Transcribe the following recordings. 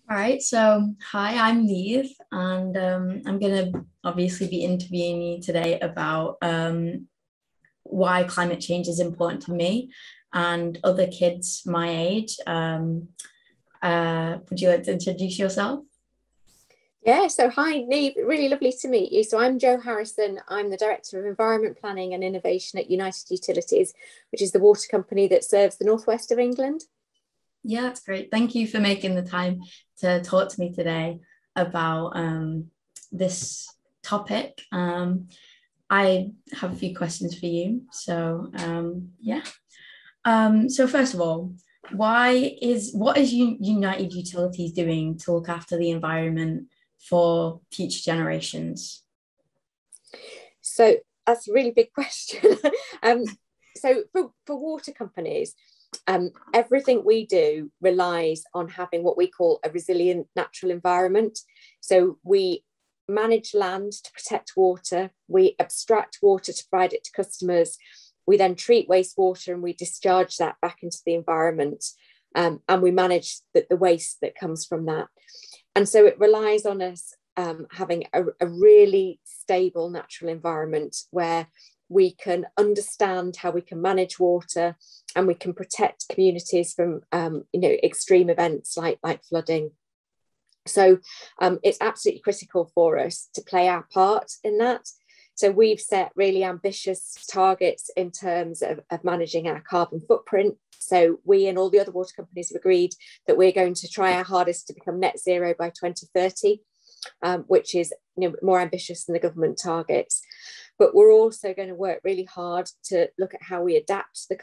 All right, so hi, I'm Neve, and I'm going to obviously be interviewing you today about why climate change is important to me and other kids my age. Would you like to introduce yourself? Yeah, so hi, Neve. Really lovely to meet you. So I'm Jo Harrison. I'm the Director of Environment Planning and Innovation at United Utilities, which is the water company that serves the northwest of England. Yeah, that's great. Thank you for making the time to talk to me today about this topic. I have a few questions for you. Yeah. So first of all, what is United Utilities doing to look after the environment for future generations? So that's a really big question. So for water companies, everything we do relies on having what we call a resilient natural environment. So we manage land to protect water, we abstract water to provide it to customers, we then treat wastewater and we discharge that back into the environment, and we manage the waste that comes from that. And so it relies on us having a really stable natural environment where we can understand how we can manage water and we can protect communities from extreme events like flooding. So it's absolutely critical for us to play our part in that. So we've set really ambitious targets in terms of managing our carbon footprint. So we and all the other water companies have agreed that we're going to try our hardest to become net zero by 2030, which is more ambitious than the government targets. But we're also going to work really hard to look at how we adapt the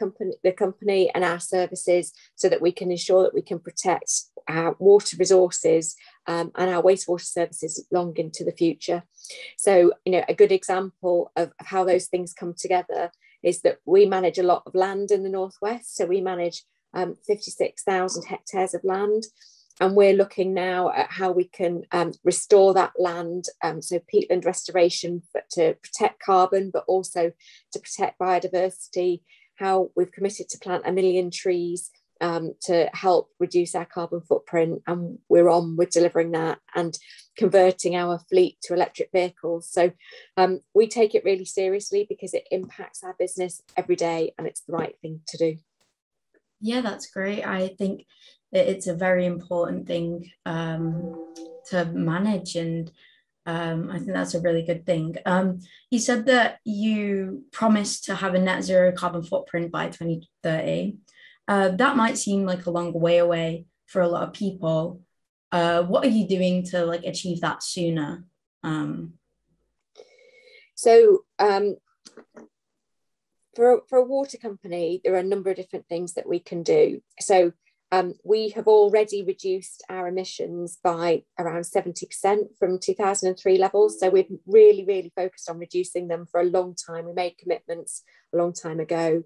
company and our services so that we can ensure that we can protect our water resources and our wastewater services long into the future. So, a good example of how those things come together is that we manage a lot of land in the northwest. So we manage 56,000 hectares of land. And we're looking now at how we can restore that land, so peatland restoration to protect carbon, but also to protect biodiversity, how we've committed to plant 1 million trees to help reduce our carbon footprint. And we're on with delivering that and converting our fleet to electric vehicles. So we take it really seriously because it impacts our business every day and it's the right thing to do. Yeah, that's great. I think that it's a very important thing to manage, and I think that's a really good thing. You said that you promised to have a net zero carbon footprint by 2030. That might seem like a long way away for a lot of people. What are you doing to like achieve that sooner? Um, So for a water company, there are a number of different things that we can do. So we have already reduced our emissions by around 70% from 2003 levels. So we've really, really focused on reducing them for a long time. We made commitments a long time ago.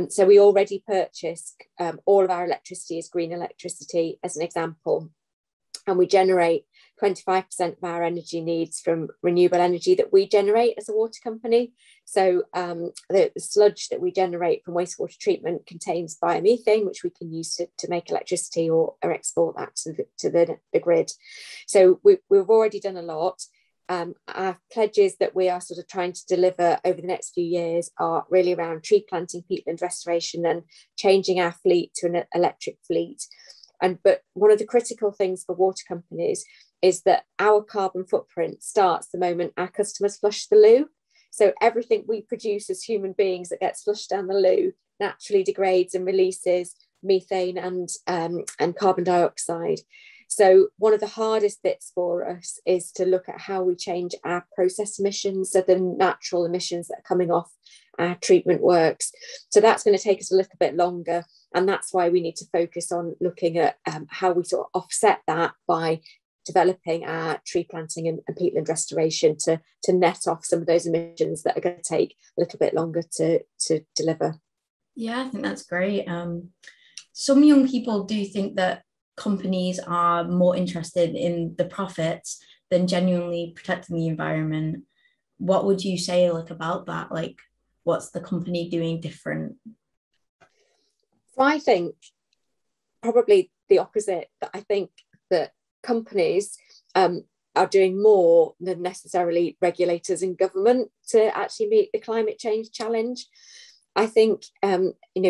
So we already purchase all of our electricity as green electricity, as an example. And we generate 25% of our energy needs from renewable energy that we generate as a water company. So the sludge that we generate from wastewater treatment contains biomethane, which we can use to make electricity or export that to the grid. So we've already done a lot. Our pledges that we are sort of trying to deliver over the next few years are really around tree planting, peatland restoration, and changing our fleet to an electric fleet. But one of the critical things for water companies is that our carbon footprint starts the moment our customers flush the loo. So everything we produce as human beings that gets flushed down the loo naturally degrades and releases methane and carbon dioxide. So one of the hardest bits for us is to look at how we change our process emissions, so the natural emissions that are coming off our treatment works. So that's going to take us a little bit longer. And that's why we need to focus on looking at how we sort of offset that by developing our tree planting and peatland restoration to net off some of those emissions that are going to take a little bit longer to deliver. yeah, I think that's great. Some young people do think that companies are more interested in the profits than genuinely protecting the environment. What would you say like about that? Like, what's the company doing different? So I think probably the opposite, that I think that companies are doing more than necessarily regulators and government to actually meet the climate change challenge. I think,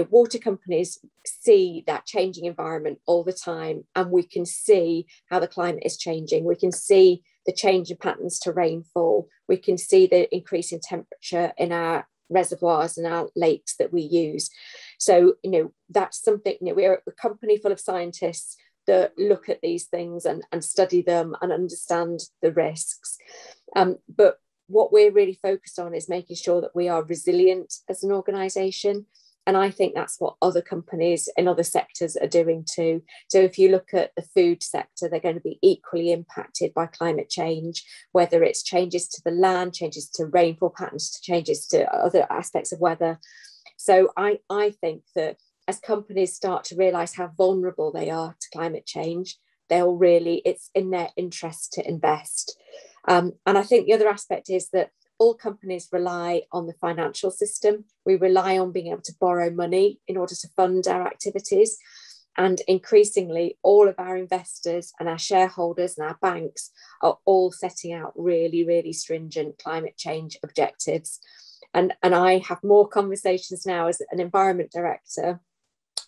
water companies see that changing environment all the time, and we can see how the climate is changing. We can see the change in patterns to rainfall. We can see the increase in temperature in our reservoirs and our lakes that we use. So, that's something, we're a company full of scientists that look at these things and study them and understand the risks. But what we're really focused on is making sure that we are resilient as an organisation. And I think that's what other companies in other sectors are doing too. So if you look at the food sector, they're going to be equally impacted by climate change, whether it's changes to the land, changes to rainfall patterns, changes to other aspects of weather. So I think that as companies start to realise how vulnerable they are to climate change, it's in their interest to invest. And I think the other aspect is that all companies rely on the financial system. We rely on being able to borrow money in order to fund our activities. And increasingly, all of our investors and our shareholders and our banks are all setting out really, really stringent climate change objectives. And I have more conversations now as an environment director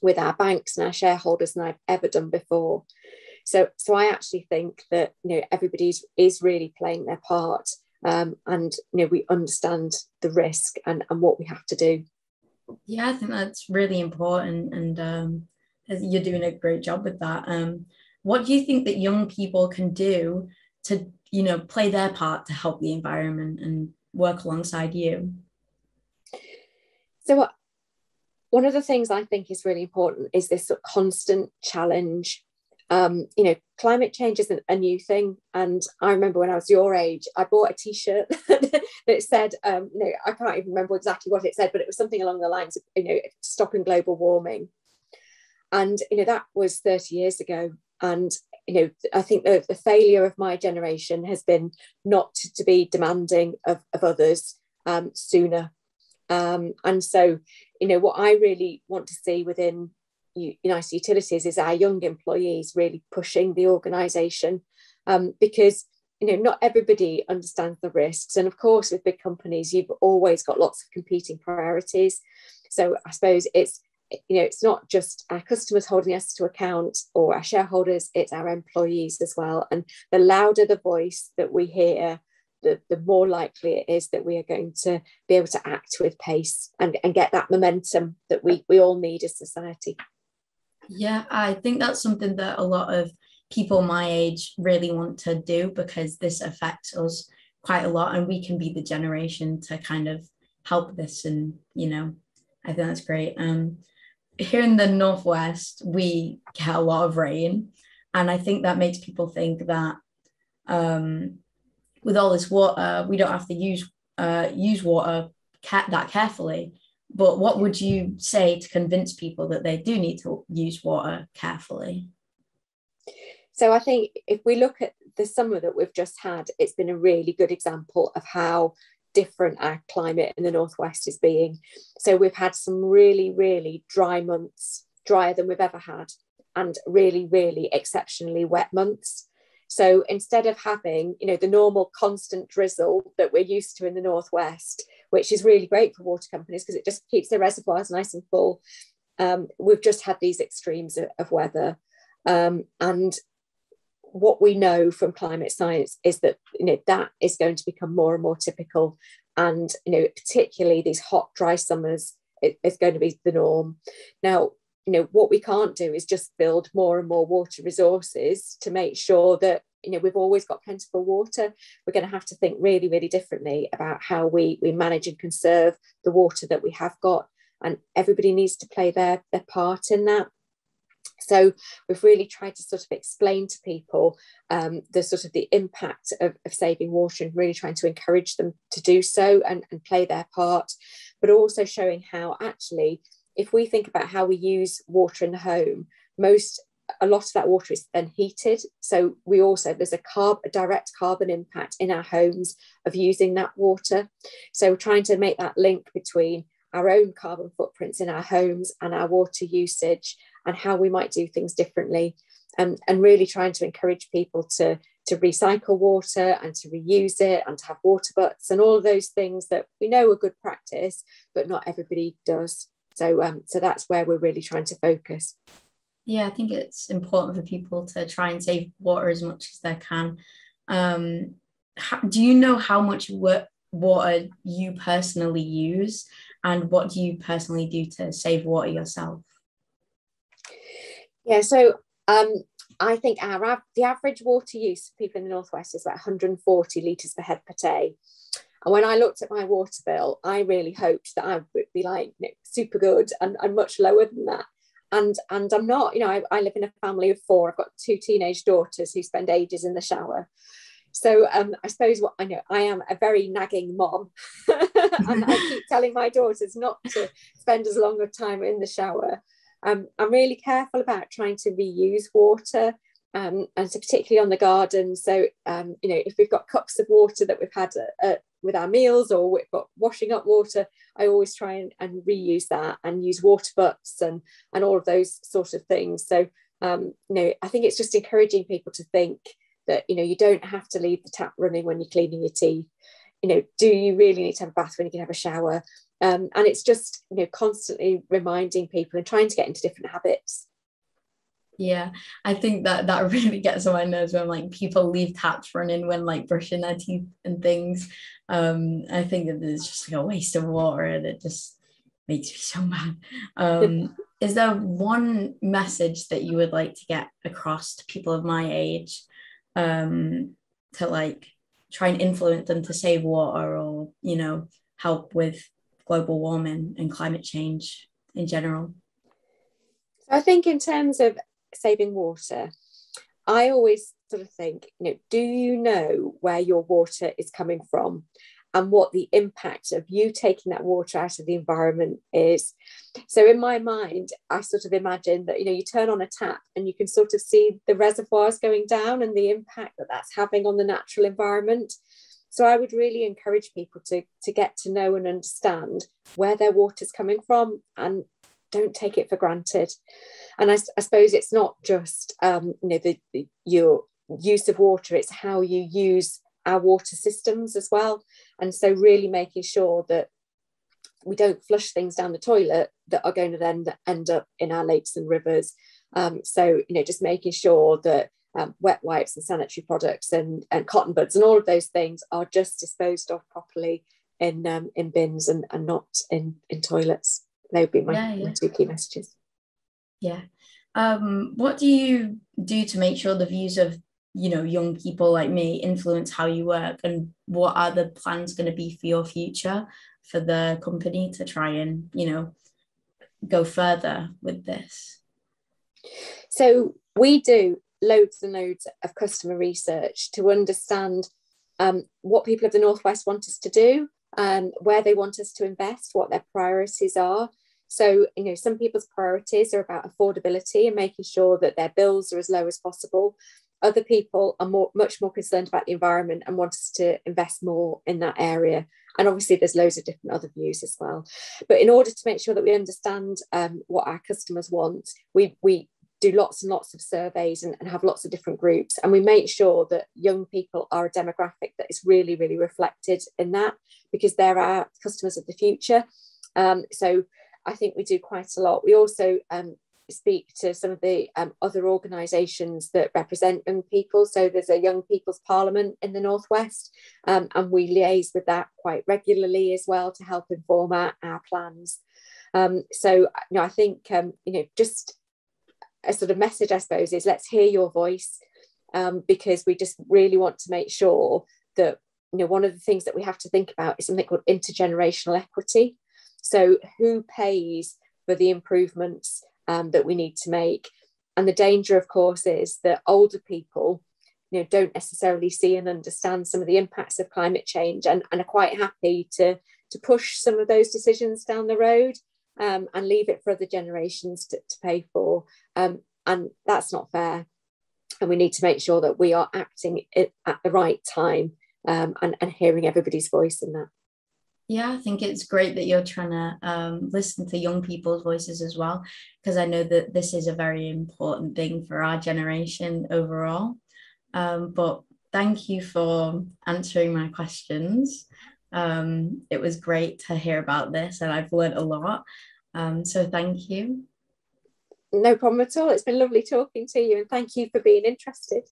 with our banks and our shareholders than I've ever done before. So I actually think that everybody is really playing their part, and we understand the risk and what we have to do. Yeah, I think that's really important, and you're doing a great job with that. What do you think that young people can do to play their part to help the environment and work alongside you? So one of the things I think is really important is this sort of constant challenge. Climate change isn't a new thing. And I remember when I was your age, I bought a T-shirt that said, I can't even remember exactly what it said, but it was something along the lines of, stopping global warming. And, that was 30 years ago. And, I think the failure of my generation has been not to be demanding of others sooner. And so, what I really want to see within United Utilities is our young employees really pushing the organisation, because not everybody understands the risks, and of course with big companies you've always got lots of competing priorities. So I suppose it's not just our customers holding us to account or our shareholders, it's our employees as well. And the louder the voice that we hear, the more likely it is that we are going to be able to act with pace and get that momentum that we all need as society. Yeah, I think that's something that a lot of people my age really want to do, because this affects us quite a lot and we can be the generation to kind of help this. And, I think that's great. Here in the Northwest, we get a lot of rain. And I think that makes people think that with all this water, we don't have to use water that carefully. But what would you say to convince people that they do need to use water carefully? So I think if we look at the summer that we've just had, it's been a really good example of how different our climate in the Northwest is being. So we've had some really, really dry months, drier than we've ever had, and really, really exceptionally wet months. So instead of having, the normal constant drizzle that we're used to in the Northwest, which is really great for water companies because it just keeps the reservoirs nice and full, we've just had these extremes of weather. And what we know from climate science is that, that is going to become more and more typical. And, particularly these hot, dry summers is going to be the norm. Now, what we can't do is just build more and more water resources to make sure that, we've always got plentiful water. We're going to have to think really, really differently about how we manage and conserve the water that we have got. And everybody needs to play their part in that. So we've really tried to sort of explain to people the impact of saving water, and really trying to encourage them to do so and play their part, but also showing how actually, if we think about how we use water in the home, a lot of that water is then heated. So there's a direct carbon impact in our homes of using that water. So we're trying to make that link between our own carbon footprints in our homes and our water usage, and how we might do things differently. and really trying to encourage people to recycle water and to reuse it and to have water butts and all of those things that we know are good practice, but not everybody does. So that's where we're really trying to focus. Yeah, I think it's important for people to try and save water as much as they can. Do you know how much water you personally use, and what do you personally do to save water yourself? Yeah, so I think the average water use for people in the Northwest is about 140 litres per head per day. And when I looked at my water bill, I really hoped that I would be like, super good and much lower than that. And I'm not, I live in a family of 4. I've got 2 teenage daughters who spend ages in the shower. So I suppose what I know, I am a very nagging mom. And I keep telling my daughters not to spend as long a time in the shower. I'm really careful about trying to reuse water, and so particularly on the garden. So, if we've got cups of water that we've had with our meals, or we've got washing up water, I always try and reuse that and use water butts and all of those sort of things. So, I think it's just encouraging people to think that, you don't have to leave the tap running when you're cleaning your teeth. Do you really need to have a bath when you can have a shower? And it's just, constantly reminding people and trying to get into different habits. Yeah, I think that really gets on my nerves when like people leave taps running when like brushing their teeth and things. I think that it's just like a waste of water that just makes me so mad. Is there one message that you would like to get across to people of my age, to like try and influence them to save water, or help with global warming and climate change in general? So I think in terms of saving water, I always sort of think, do you know where your water is coming from and what the impact of you taking that water out of the environment is? So in my mind, I sort of imagine that, you turn on a tap and you can sort of see the reservoirs going down and the impact that that's having on the natural environment. So I would really encourage people to get to know and understand where their water's coming from, and don't take it for granted. And I suppose it's not just your use of water, it's how you use our water systems as well. And so really making sure that we don't flush things down the toilet that are going to then end up in our lakes and rivers. So just making sure that wet wipes and sanitary products and cotton buds and all of those things are just disposed of properly in bins and not in toilets. They would be my 2 key messages. Yeah. What do you do to make sure the views of young people like me influence how you work, and what are the plans going to be for your future for the company to try and go further with this? So we do loads and loads of customer research to understand what people of the Northwest want us to do, where they want us to invest, what their priorities are. So, some people's priorities are about affordability and making sure that their bills are as low as possible. Other people are much more concerned about the environment and want us to invest more in that area. And obviously there's loads of different other views as well. But in order to make sure that we understand what our customers want, we do lots and lots of surveys and have lots of different groups. And we make sure that young people are a demographic that is really, really reflected in that, because they're our customers of the future. So I think we do quite a lot. We also speak to some of the other organisations that represent young people. So there's a Young People's Parliament in the Northwest, and we liaise with that quite regularly as well to help inform our plans. So I think just a sort of message, I suppose, is let's hear your voice, because we just really want to make sure that one of the things that we have to think about is something called intergenerational equity. So who pays for the improvements that we need to make? And the danger, of course, is that older people don't necessarily see and understand some of the impacts of climate change, and are quite happy to push some of those decisions down the road, and leave it for other generations to pay for. And that's not fair. And we need to make sure that we are acting at the right time, and hearing everybody's voice in that. Yeah, I think it's great that you're trying to listen to young people's voices as well, because I know that this is a very important thing for our generation overall. But thank you for answering my questions. It was great to hear about this, and I've learned a lot. So thank you. No problem at all. It's been lovely talking to you, and thank you for being interested.